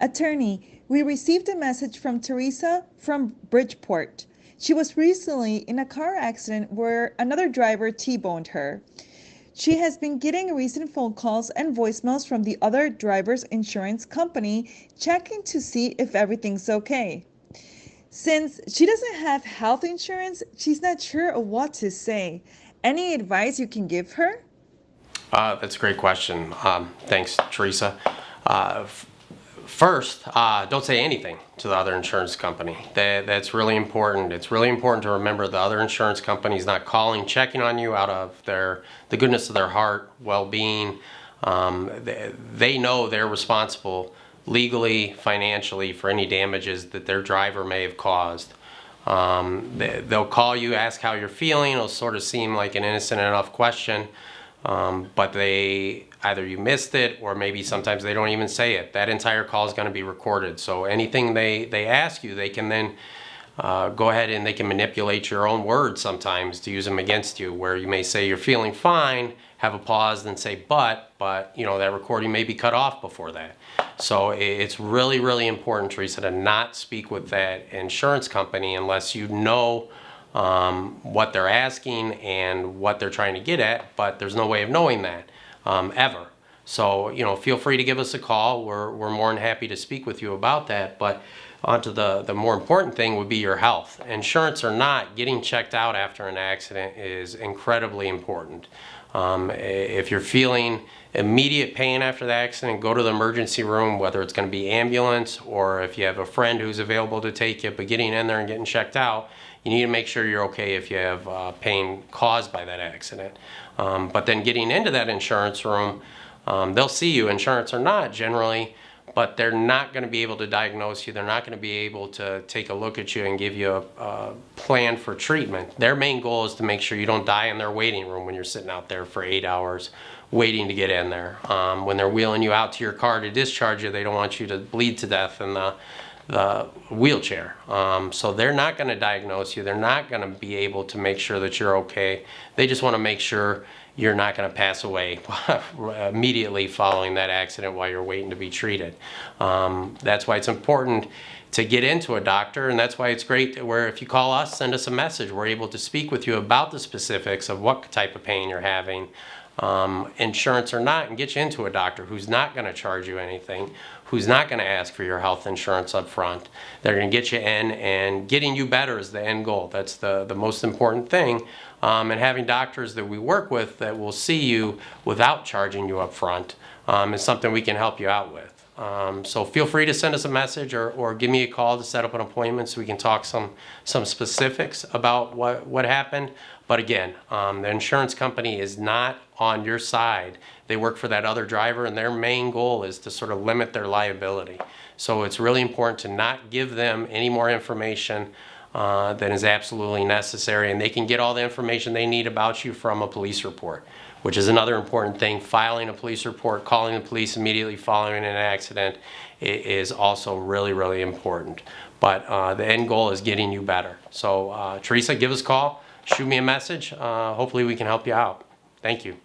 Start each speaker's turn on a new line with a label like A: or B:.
A: Attorney, we received a message from Teresa from Bridgeport. She was recently in a car accident where another driver T-boned her. She has been getting recent phone calls and voicemails from the other driver's insurance company checking to see if everything's okay. Since she doesn't have health insurance, she's not sure of what to say. Any advice you can give her?
B: That's a great question. Thanks, Teresa. First, don't say anything to the other insurance company. That's really important. It's really important to remember the other insurance company is not calling, checking on you out of the goodness of their heart, well-being. They know they're responsible legally, financially for any damages that their driver may have caused. They'll call you, ask how you're feeling. It'll sort of seem like an innocent enough question. But either you missed it or maybe sometimes they don't even say it. That entire call is going to be recorded. So anything they ask you, they can then go ahead and they can manipulate your own words sometimes to use them against you, where you may say you're feeling fine, have a pause, then say but that recording may be cut off before that. So it's really, really important, Teresa, to not speak with that insurance company unless you know what they're asking and what they're trying to get at, but there's no way of knowing that ever. So, feel free to give us a call. We're more than happy to speak with you about that. But onto the more important thing would be your health. Insurance or not, getting checked out after an accident is incredibly important. If you're feeling immediate pain after the accident, go to the emergency room, whether it's going to be ambulance or if you have a friend who's available to take you, but getting in there and getting checked out, you need to make sure you're okay if you have pain caused by that accident. But then getting into that insurance room, they'll see you, insurance or not generally, but they're not going to be able to diagnose you. They're not going to be able to take a look at you and give you a plan for treatment. Their main goal is to make sure you don't die in their waiting room when you're sitting out there for 8 hours waiting to get in there. When they're wheeling you out to your car to discharge you, they don't want you to bleed to death in the wheelchair. So they're not going to diagnose you. They're not going to be able to make sure that you're okay. They just want to make sure you're not going to pass away immediately following that accident while you're waiting to be treated. That's why it's important to get into a doctor, and that's why it's great where if you call us, send us a message. We're able to speak with you about the specifics of what type of pain you're having, insurance or not, and get you into a doctor who's not going to charge you anything, who's not going to ask for your health insurance up front. They're going to get you in, and getting you better is the end goal. That's the most important thing. And having doctors that we work with that will see you without charging you up front is something we can help you out with. So feel free to send us a message or give me a call to set up an appointment so we can talk some specifics about what happened. But again, the insurance company is not on your side. They work for that other driver, and their main goal is to sort of limit their liability. So it's really important to not give them any more information than is absolutely necessary, and they can get all the information they need about you from a police report, which is another important thing. Filing a police report, calling the police immediately following an accident is also really, really important. But the end goal is getting you better. So Teresa, give us a call, shoot me a message. Hopefully we can help you out. Thank you.